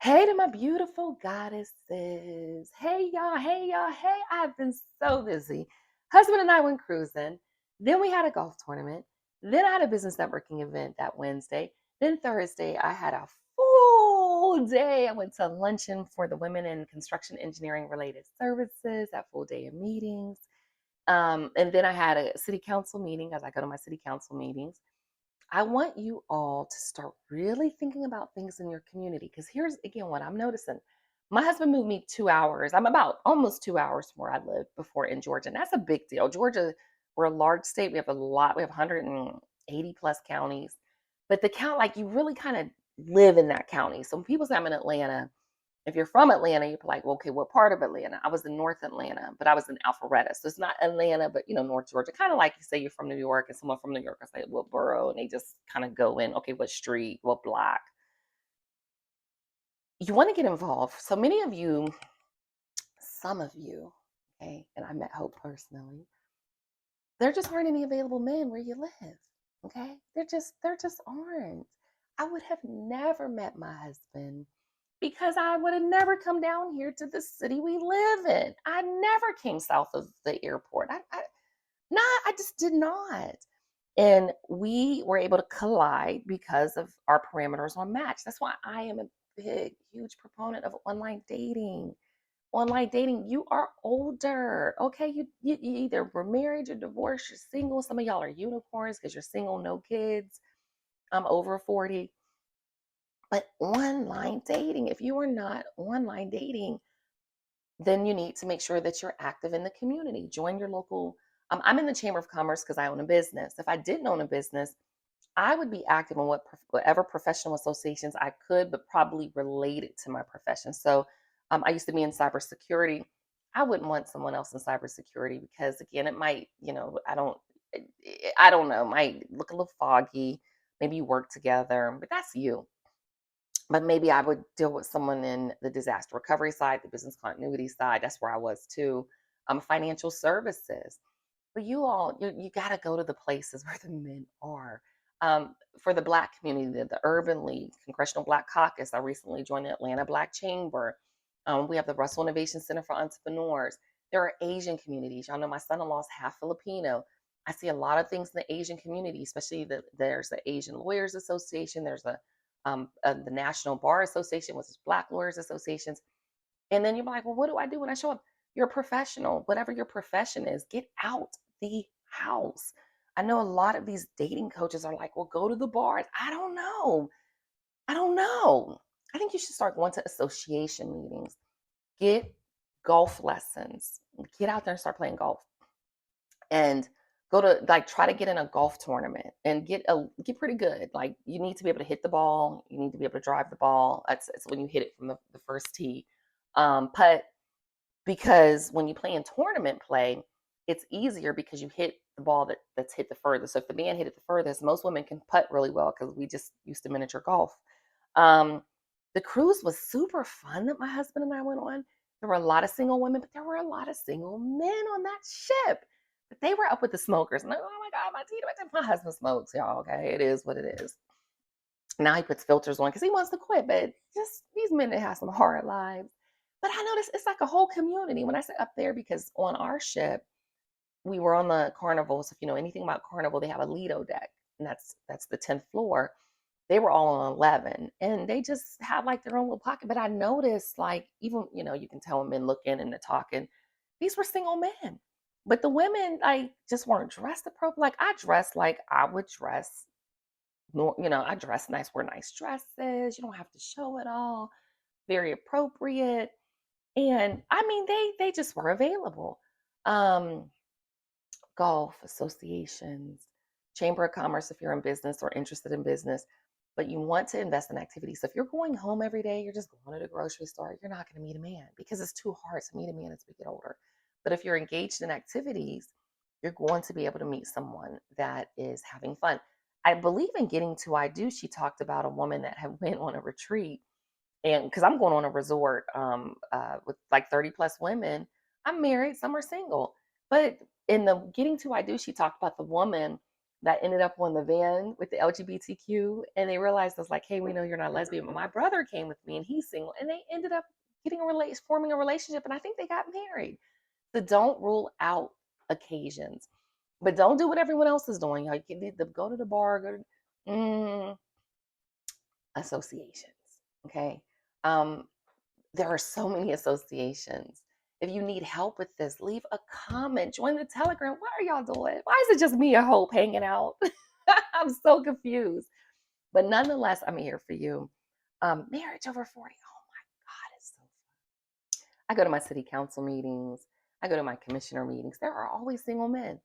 Hey to my beautiful goddesses. Hey y'all, hey y'all, hey. I've been so busy. Husband and I went cruising. Then we had a golf tournament. Then I had a business networking event that Wednesday. Then Thursday, I had a full day. I went to luncheon for the women in construction engineering related services, that full day of meetings. And then I had a city council meeting as I go to my city council meetings. I want you all to start really thinking about things in your community because here's again what I'm noticing. My husband moved me 2 hours. I'm about almost 2 hours from where I lived before in Georgia. And that's a big deal. Georgia, we're a large state. We have a lot, we have 180 plus counties. But the count, like you really kind of live in that county. So when people say I'm in Atlanta, if you're from Atlanta, you're like, well, okay, what part of Atlanta? I was in North Atlanta, but I was in Alpharetta. So it's not Atlanta, but North Georgia. Kind of like you say you're from New York and someone from New York will say, what borough? And they just kind of go in, okay, what street, what block. You want to get involved. So many of you, some of you, okay, and I met Hope personally, there just aren't any available men where you live. Okay. There just aren't. I would have never met my husband because I would have never come down here to the city we live in. I never came south of the airport. I just did not. And we were able to collide because of our parameters on Match. That's why I am a big, huge proponent of online dating. Online dating, you are older. Okay, you either were married, you're divorced, you're single. Some of y'all are unicorns because you're single, no kids. I'm over 40. But online dating, if you are not online dating, then you need to make sure that you're active in the community. Join your local. I'm in the Chamber of Commerce because I own a business. If I didn't own a business, I would be active in whatever professional associations I could, but probably related to my profession. So I used to be in cybersecurity. I wouldn't want someone else in cybersecurity because again, it might, I don't know, might look a little foggy. Maybe you work together, but that's you. But maybe I would deal with someone in the disaster recovery side, the business continuity side. That's where I was too. Financial services. But you got to go to the places where the men are. For the Black community, the Urban League, Congressional Black Caucus, I recently joined the Atlanta Black Chamber. We have the Russell Innovation Center for Entrepreneurs. There are Asian communities. Y'all know my son-in-law is half Filipino. I see a lot of things in the Asian community, especially there's the Asian Lawyers Association. There's the National Bar Association, which is Black Lawyers Associations. And then you're like, well, what do I do when I show up? You're a professional, whatever your profession is, get out the house. I know a lot of these dating coaches are like, well, go to the bars. I don't know. I don't know. I think you should start going to association meetings, get golf lessons, get out there and start playing golf and go to like try to get in a golf tournament and get pretty good. Like you need to be able to hit the ball, you need to be able to drive the ball. That's when you hit it from the first tee. Putt because when you play in tournament play, it's easier because you hit the ball that's hit the furthest. So if the man hit it the furthest, most women can putt really well because we just used to miniature golf. Um, the cruise was super fun that my husband and I went on. There were a lot of single women, but there were a lot of single men on that ship. But they were up with the smokers. And I'm like, oh my God, my husband smokes, y'all. Okay, it is what it is. Now he puts filters on because he wants to quit, but just these men that have some hard lives. But I noticed it's like a whole community when I say up there because on our ship, we were on the Carnival. So if you know anything about Carnival, they have a Lido deck, and that's the 10th floor. They were all on 11, and they just have like their own little pocket. But I noticed, like, even you can tell when men looking and they're talking. These were single men, but the women like just weren't dressed appropriate. Like I dressed like I would dress. I dress nice, wear nice dresses. You don't have to show it all. Very appropriate, and I mean they just were available. Um, Golf associations, chamber of commerce if you're in business or interested in business, but you want to invest in activities. So if you're going home every day, you're just going to the grocery store, you're not going to meet a man because it's too hard to meet a man as we get older. But if you're engaged in activities, you're going to be able to meet someone that is having fun. I believe in Getting to I Do, she talked about a woman that had went on a retreat, and because I'm going on a resort with like 30 plus women. I'm married, some are single, but in the Getting to I Do, she talked about the woman that ended up on the van with the LGBTQ, and they realized I was like, hey, we know you're not a lesbian, but my brother came with me and he's single, and they ended up forming a relationship, and I think they got married. So don't rule out occasions, but don't do what everyone else is doing. Like you need to go to the bar, go to associations. Okay. Um, there are so many associations. If you need help with this, leave a comment, join the Telegram. What are y'all doing? Why is it just me and Hope hanging out? I'm so confused. But nonetheless, I'm here for you. Marriage over 40. Oh my God, it's so fun. I go to my city council meetings. I go to my commissioner meetings. There are always single men.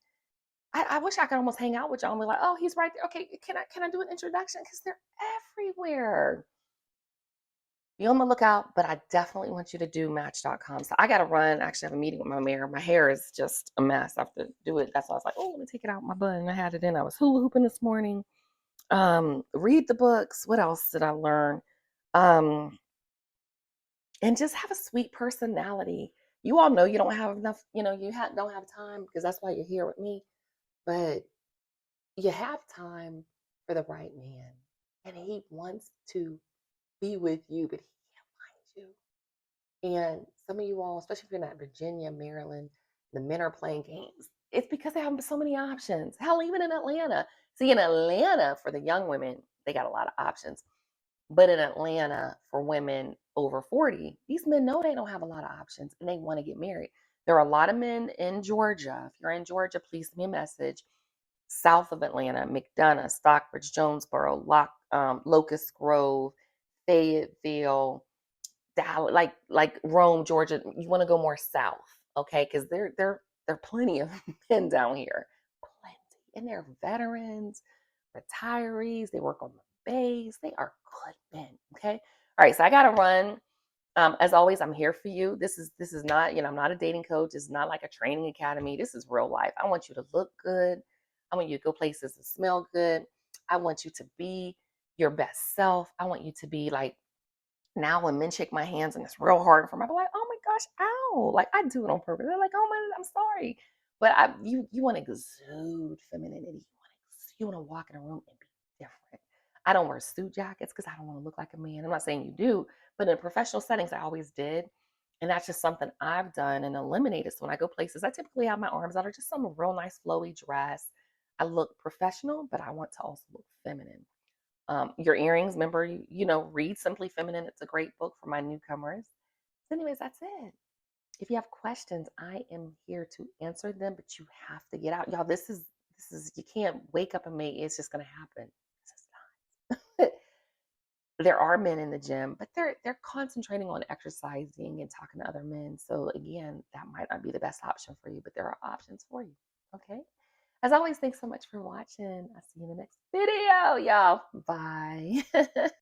I wish I could almost hang out with y'all and be like, oh, he's right there. Okay, can I do an introduction? Because they're everywhere. Be on the lookout, but I definitely want you to do Match.com. So I got to run. Actually, I have a meeting with my mayor. My hair is just a mess. I have to do it. That's why I was like, oh, let me take it out my butt. And I had it in. I was hula hooping this morning. Read the books. What else did I learn? Um, and just have a sweet personality. You all know you don't have enough, don't have time because that's why you're here with me. But you have time for the right man. And he wants to be with you, but he can't find you. And some of you all, especially if you're not Virginia, Maryland, the men are playing games. It's because they have so many options. Hell, even in Atlanta. See, in Atlanta, for the young women, they got a lot of options. But in Atlanta, for women over 40, these men know they don't have a lot of options and they want to get married. There are a lot of men in Georgia. If you're in Georgia, please send me a message. South of Atlanta, McDonough, Stockbridge, Jonesboro, Locust Grove, Fayetteville, Dallas, like Rome, Georgia. You want to go more south, okay? Because there are plenty of men down here, plenty, and they're veterans, retirees. They work on the base. They are good men, okay? All right, so I gotta run. As always, I'm here for you. This is not, I'm not a dating coach. It's not like a training academy. This is real life. I want you to look good. I want you to go places and smell good. I want you to be your best self. I want you to be like, now when men shake my hands and it's real hard for me, I'm like, oh my gosh, ow. Like I do it on purpose. They're like, oh my, I'm sorry. But you want to exude femininity. You want to walk in a room and be different. I don't wear suit jackets because I don't want to look like a man. I'm not saying you do, but in professional settings, I always did. And that's just something I've done and eliminated. So when I go places, I typically have my arms out or just some real nice flowy dress. I look professional, but I want to also look feminine. Your earrings, remember, read Simply Feminine. It's a great book for my newcomers. So anyways, that's it. If you have questions, I am here to answer them, but you have to get out. Y'all, this is you can't wake up and make it's just gonna happen. It's just not. There are men in the gym, but they're concentrating on exercising and talking to other men. So again, that might not be the best option for you, but there are options for you. Okay. As always, thanks so much for watching. I'll see you in the next video, y'all. Bye.